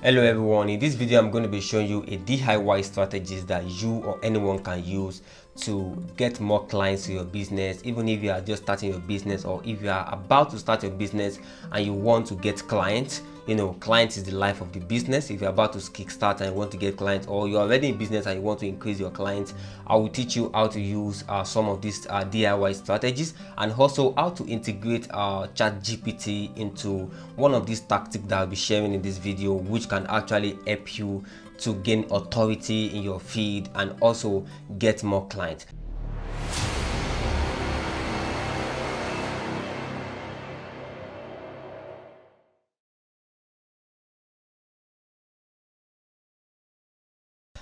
Hello everyone, in this video I'm going to be showing you a DIY strategies that you or anyone can use to get more clients to your business, even if you are just starting your business or if you are about to start your business and you want to get clients. Clients is the life of the business. If you're about to kickstart and you want to get clients, or you're already in business and you want to increase your clients, I will teach you how to use some of these DIY strategies, and also how to integrate ChatGPT into one of these tactics that I'll be sharing in this video, which can actually help you to gain authority in your feed and also get more clients.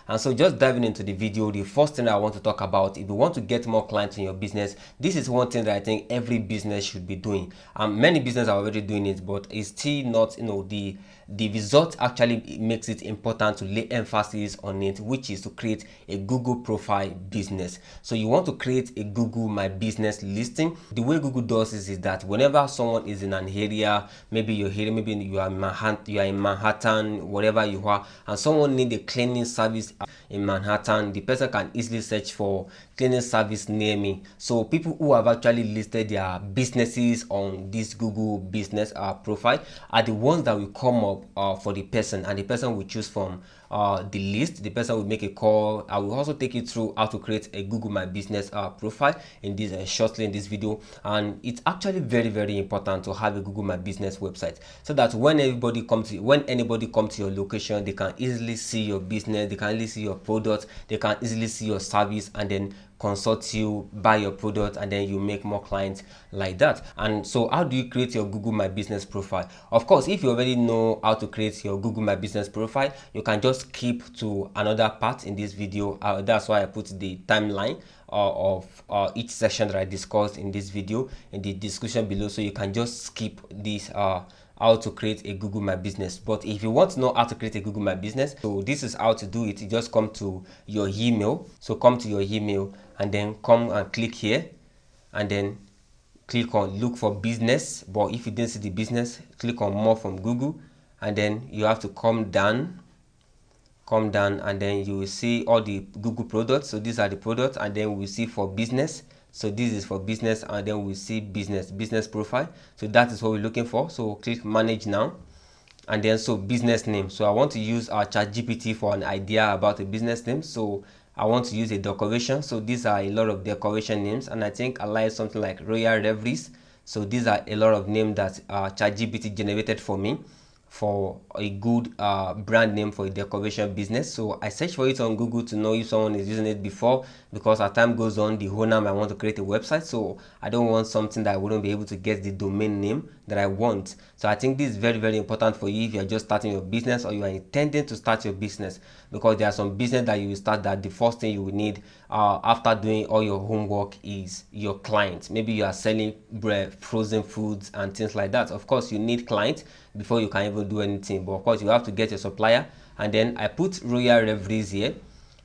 And so just diving into the video, the first thing I want to talk about, if you want to get more clients in your business, this is one thing that I think every business should be doing. Many businesses are already doing it, but it's still not, the result actually makes it important to lay emphasis on it, which is to create a Google profile business. So you want to create a Google My Business listing. The way Google does this is that whenever someone is in an area, maybe you're here, maybe you are in Manhattan, wherever you are, and someone need a cleaning service in Manhattan, the person can easily search for cleaning service near me. So people who have actually listed their businesses on this Google business profile are the ones that will come up for the person, and the person will choose from the list. The person will make a call. I will also take you through how to create a Google My Business profile in this shortly in this video. And it's actually very, very important to have a Google My Business website, so that when anybody comes to your location, they can easily see your business, they can easily see your product, they can easily see your service, and then consult you, buy your product, and then you make more clients like that. And so how do you create your Google My Business profile? Of course, if you already know how to create your Google My Business profile, you can just skip to another part in this video. That's why I put the timeline of each section that I discussed in this video in the description below, so you can just skip this how to create a Google My Business. But if you want to know how to create a Google My Business, so this is how to do it. You just come to your email. So come to your email and then come and click here, and then click on look for business. But if you didn't see the business, click on more from Google, and then you have to come down, and then you will see all the Google products. So these are the products, and then we see for business. So this is for business, and then we see business profile. So that is what we're looking for. So click manage now, and then so business name. So I want to use our ChatGPT for an idea about a business name. So I want to use a decoration. So these are a lot of decoration names, and I think I like something like Royal Reveries. So these are a lot of names that ChatGPT generated for me for a good brand name for a decoration business. So I search for it on Google to know if someone is using it before, because as time goes on, the owner might want to create a website. So I don't want something that I wouldn't be able to get the domain name that I want. So I think this is very, very important for you if you're just starting your business or you are intending to start your business, because there are some business that you will start that the first thing you will need after doing all your homework is your clients. Maybe you are selling bread, frozen foods and things like that. Of course, you need clients before you can even do anything, but of course you have to get your supplier. And then I put Royal Reveries here.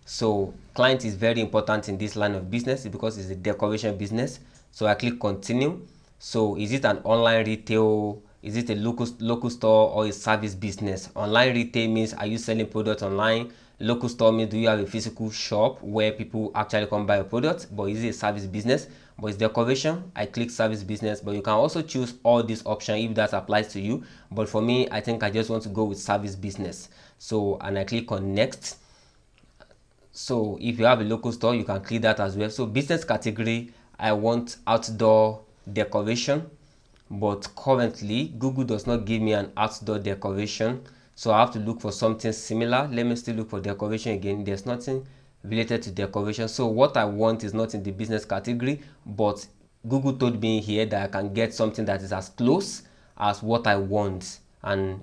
So client is very important in this line of business because it's a decoration business. So I click continue. So is it an online retail? Is it a local store or a service business? Online retail means, are you selling products online? Local store means, do you have a physical shop where people actually come buy your product? But is it a service business? But it's decoration. I click service business, but you can also choose all these options if that applies to you. But for me, I think I just want to go with service business. So, and I click on next. So if you have a local store, you can click that as well. So business category, I want outdoor decoration, but currently Google does not give me an outdoor decoration, so I have to look for something similar. Let me still look for decoration again. There's nothing related to decoration. So what I want is not in the business category, but Google told me here that I can get something that is as close as what I want, and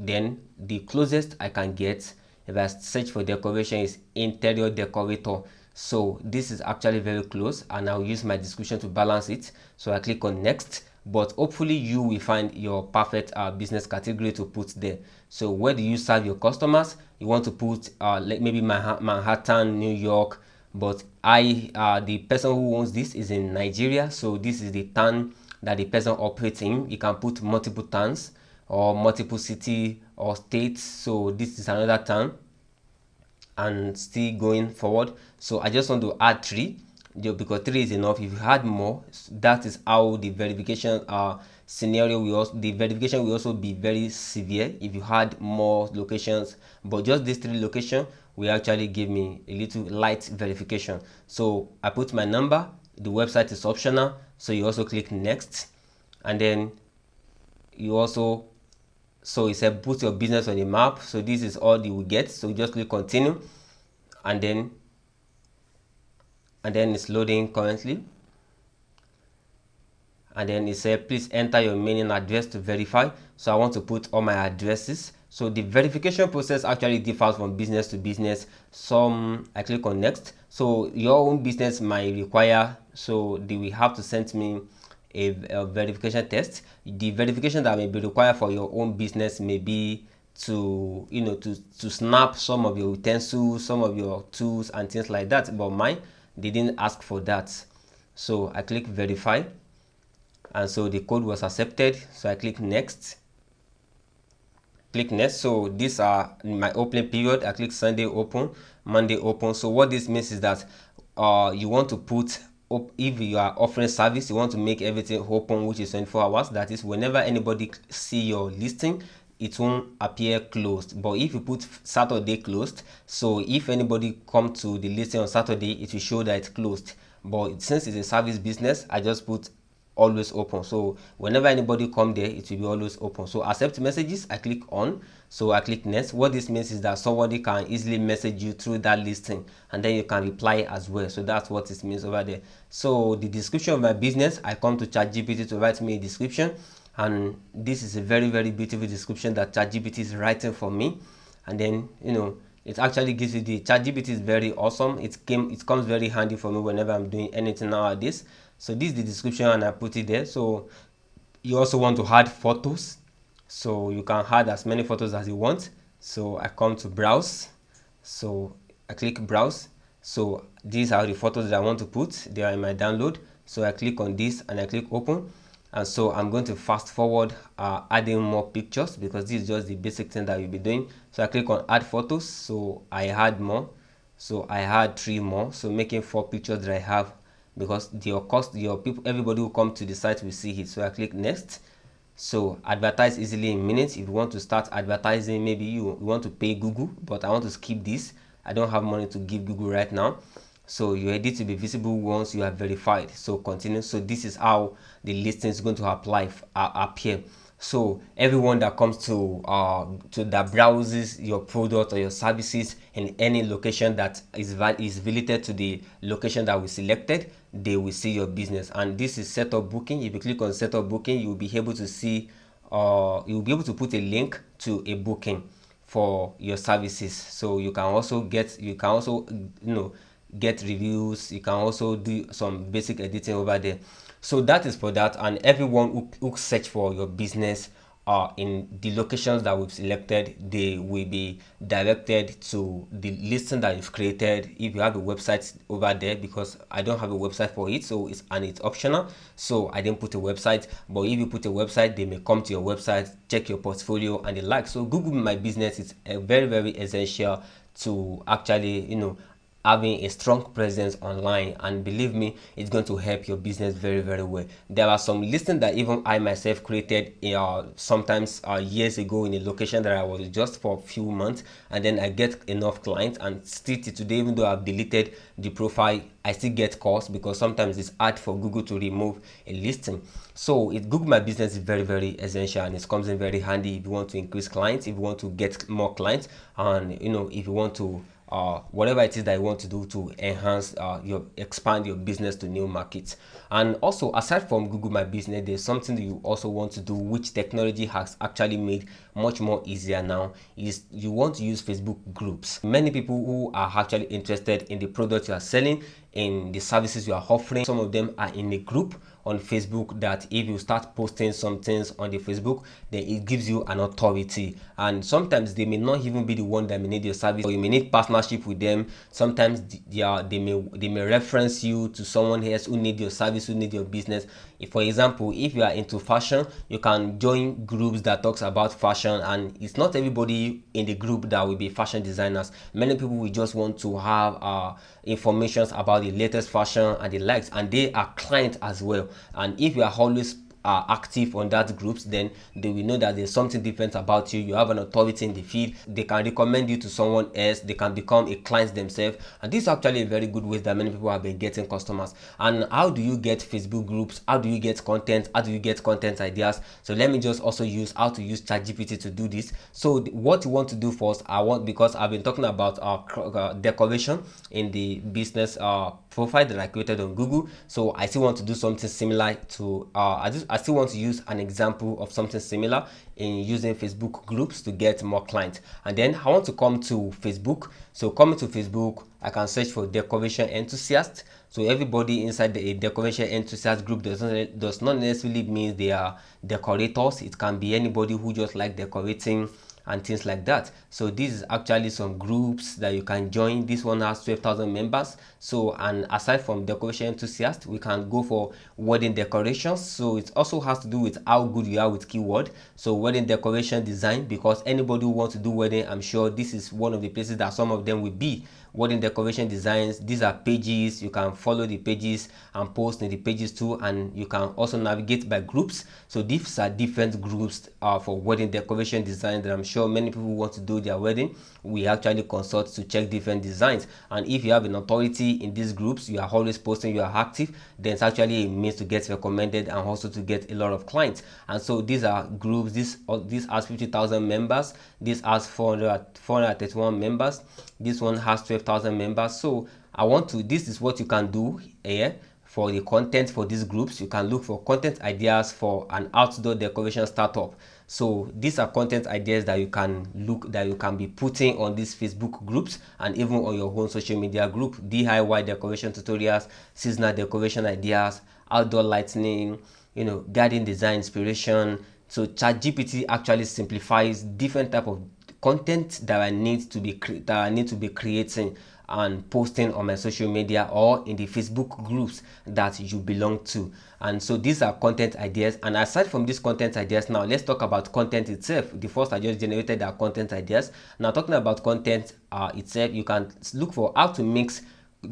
then the closest I can get, if I search for decoration, is interior decorator. So this is actually very close, and I'll use my description to balance it. So I click on next, but hopefully you will find your perfect business category to put there. So where do you serve your customers? You want to put like maybe Manhattan, New York, but the person who owns this is in Nigeria, so this is the town that the person operates in. You can put multiple towns. or multiple city or states. So this is another term, and still going forward. So I just want to add 3 because 3 is enough. If you had more, that is how the verification scenario will also, the verification will also be very severe if you had more locations. But just these 3 locations will actually give me a little light verification. So I put my number. The website is optional, so you also click next, and then you also, so it said put your business on the map. So this is all you will get. So just click continue, and then it's loading currently, and then it said please enter your mailing address to verify. So I want to put all my addresses. So the verification process actually differs from business to business. Some I click on next. So your own business might require, so they will have to send me a verification test. The verification that may be required for your own business may be to, you know, to snap some of your utensils, some of your tools and things like that. But mine, they didn't ask for that. So I click verify, and so the code was accepted. So I click next. Click next. So these are my opening period. I click Sunday open, Monday open. So what this means is that you want to put up, if you are offering service, you want to make everything open, which is 24 hours. That is, whenever anybody see your listing, it won't appear closed. But if you put Saturday closed, so if anybody come to the listing on Saturday, it will show that it's closed. But since it's a service business, I just put always open. So whenever anybody come there, it will be always open. So accept messages, I click on. So I click next. What this means is that somebody can easily message you through that listing, and then you can reply as well. So that's what it means over there. So the description of my business, I come to ChatGPT to write me a description, and this is a very, very beautiful description that ChatGPT is writing for me. And then, you know, it actually gives you the ChatGPT is very awesome. It comes very handy for me whenever I'm doing anything nowadays. So this is the description, and I put it there. So you also want to add photos, so you can add as many photos as you want. So I come to browse, so I click browse. So these are the photos that I want to put. They are in my download. So I click on this and I click open, and so I'm going to fast forward adding more pictures, because this is just the basic thing that you'll be doing. So I click on add photos. So I add more. So I had 3 more, so making 4 pictures that I have, because your people, everybody who come to the site will see it. So I click next. So advertise easily in minutes. If you want to start advertising, maybe you want to pay Google, but I want to skip this. I don't have money to give Google right now. So you edit to be visible once you are verified. So continue. So this is how the listing is going to appear. So everyone that comes to that browses your product or your services in any location that is related to the location that we selected, they will see your business. And this is setup booking. If you click on setup booking, you'll be able to see, you'll be able to put a link to a booking for your services. So you can also get get reviews. You can also do some basic editing over there. So that is for that. And everyone who search for your business in the locations that we've selected, they will be directed to the listing that you've created. If you have a website over there, because I don't have a website for it, so it's optional, so I didn't put a website. But if you put a website, they may come to your website, check your portfolio and the like. So Google My Business is a very, very essential to actually, having a strong presence online, and believe me, it's going to help your business very, very well. There are some listings that even I myself created sometimes years ago in a location that I was just for a few months, and then I get enough clients, and still to today, even though I've deleted the profile, I still get calls, because sometimes it's hard for Google to remove a listing. So Google My Business is very, very essential, and it comes in very handy if you want to increase clients, if you want to get more clients, and if you want to whatever it is that you want to do to enhance expand your business to new markets. And also, aside from Google My Business, there's something that you also want to do, which technology has actually made much more easier now, is you want to use Facebook groups. Many people who are actually interested in the product you are selling, in the services you are offering, some of them are in a group on Facebook, that if you start posting some things on the Facebook, then it gives you an authority. And sometimes they may not even be the one that may need your service, or you may need partnership with them. Sometimes they may reference you to someone else who need your service, who need your business. If, for example, if you are into fashion, you can join groups that talks about fashion, and it's not everybody in the group that will be fashion designers. Many people will just want to have information about the latest fashion and the likes, and they are clients as well. And if you are always are active on that groups, then they will know that there's something different about you. You have an authority in the field. They can recommend you to someone else. They can become a client themselves, and this is actually a very good way that many people have been getting customers. And how do you get Facebook groups? How do you get content? How do you get content ideas? So let me just also use how to use ChatGPT to do this. So what you want to do first, because I've been talking about decoration in the business profile that I created on Google. So I still want to do something similar to I still want to use an example of something similar in using Facebook groups to get more clients. And then I want to come to Facebook. So coming to Facebook, I can search for decoration enthusiast. So everybody inside the decoration enthusiast group does not necessarily mean they are decorators. It can be anybody who just like decorating and things like that. So this is actually some groups that you can join. This one has 12,000 members. So, and aside from decoration enthusiast, we can go for wedding decorations. So it also has to do with how good you are with keyword. So wedding decoration design, because anybody who wants to do wedding, I'm sure this is one of the places that some of them will be. Wedding decoration designs, these are pages. You can follow the pages and post in the pages too, and you can also navigate by groups. So these are different groups for wedding decoration design that I'm sure many people want to do their wedding. We actually consult to check different designs, and if you have an authority in these groups, you are always posting, you are active, then it's actually a means to get recommended and also to get a lot of clients. And so these are groups. This has 50,000 members. This has 431 members. This one has 12,000 members. So this is what you can do here for the content for these groups. You can look for content ideas for an outdoor decoration startup. So these are content ideas that you can be putting on these Facebook groups and even on your own social media group. DIY decoration tutorials, seasonal decoration ideas, outdoor lighting, garden design inspiration. So ChatGPT actually simplifies different type of content that I need to be creating and posting on my social media or in the Facebook groups that you belong to. And so these are content ideas. And aside from these content ideas, now let's talk about content itself. The first I just generated are content ideas. Now talking about content itself, you can look for how to mix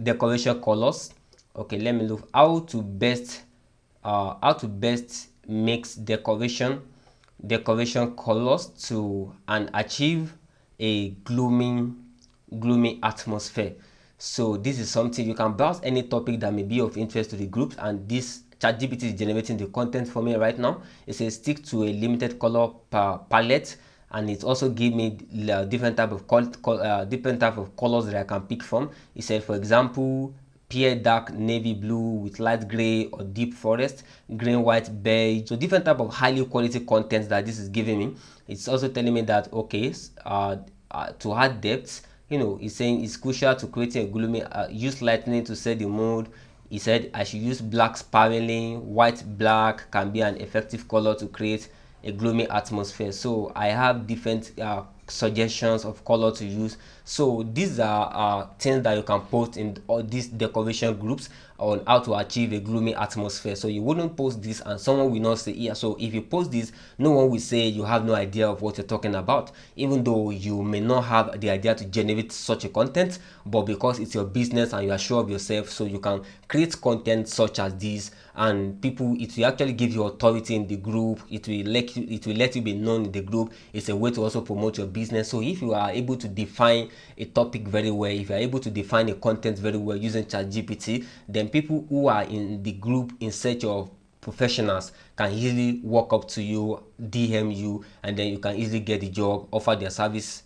decoration colors. Okay, let me look how to best mix decoration colors to and achieve a gloomy atmosphere. So this is something you can browse any topic that may be of interest to the groups, and this ChatGPT is generating the content for me right now. It says stick to a limited color palette, and it also give me different type of colors that I can pick from. It said, for example, pear dark navy blue with light gray or deep forest, green white beige. So different type of highly quality content that this is giving me. It's also telling me that okay, to add depth, it's saying it's crucial to creating a gloomy, use lightning to set the mood. He said I should use black spiraling, white black can be an effective color to create a gloomy atmosphere. So I have different suggestions of color to use. So these are things that you can post in all these decoration groups on how to achieve a gloomy atmosphere. So you wouldn't post this and someone will not say, yeah. So if you post this, no one will say you have no idea of what you're talking about, even though you may not have the idea to generate such a content, but because it's your business and you are sure of yourself, so you can create content such as this, and it will actually give you authority in the group. It will let you be known in the group. It's a way to also promote your business. So if you are able to define a topic very well, if you are able to define a content very well using ChatGPT, then people who are in the group in search of professionals can easily walk up to you, DM you, and then you can easily get the job, offer your service,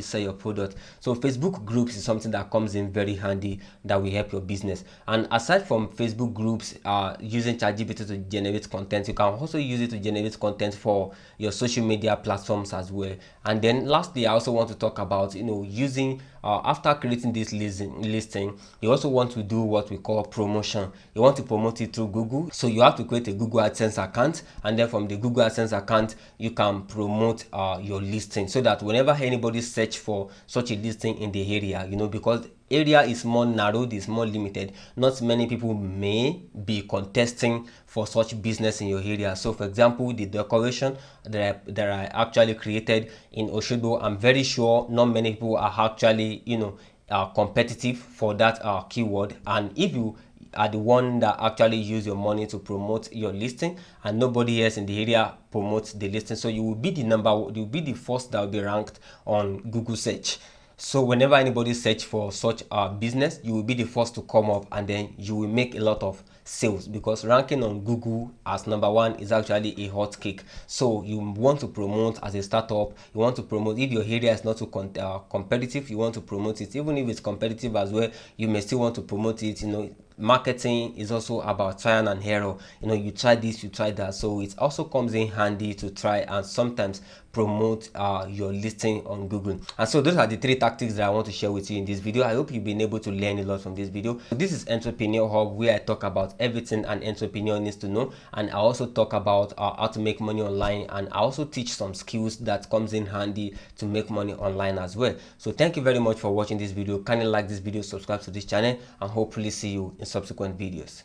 sell your product. So Facebook groups is something that comes in very handy that will help your business. And aside from Facebook groups, using ChatGPT to generate content, you can also use it to generate content for your social media platforms as well. And then lastly, I also want to talk about using after creating this listing, you also want to do what we call promotion. You want to promote it through Google, so you have to create a Google Adsence account, and then from the Google Adsence account, you can promote your listing, so that whenever anybody search for such a listing in the area, because area is more narrowed, is more limited, not many people may be contesting for such business in your area. So for example, the decoration that I actually created in Oshobo, I'm very sure not many people are actually competitive for that keyword. And if you are the one that actually use your money to promote your listing and nobody else in the area promotes the listing, so you will be the first that will be ranked on Google search. So whenever anybody search for such a business, you will be the first to come up, and then you will make a lot of sales, because ranking on Google as number one is actually a hot cake. So you want to promote as a startup, you want to promote, if your area is not too competitive, you want to promote it. Even if it's competitive as well, you may still want to promote it. Marketing is also about trial and error. You try this, you try that, so it also comes in handy to try and sometimes promote your listing on Google. And so those are the 3 tactics that I want to share with you in this video. I hope you've been able to learn a lot from this video. This is Entrepreneur Hub, where I talk about everything an entrepreneur needs to know, and I also talk about how to make money online, and I also teach some skills that comes in handy to make money online as well. So thank you very much for watching this video. Kindly like this video, subscribe to this channel, and hopefully see you in subsequent videos.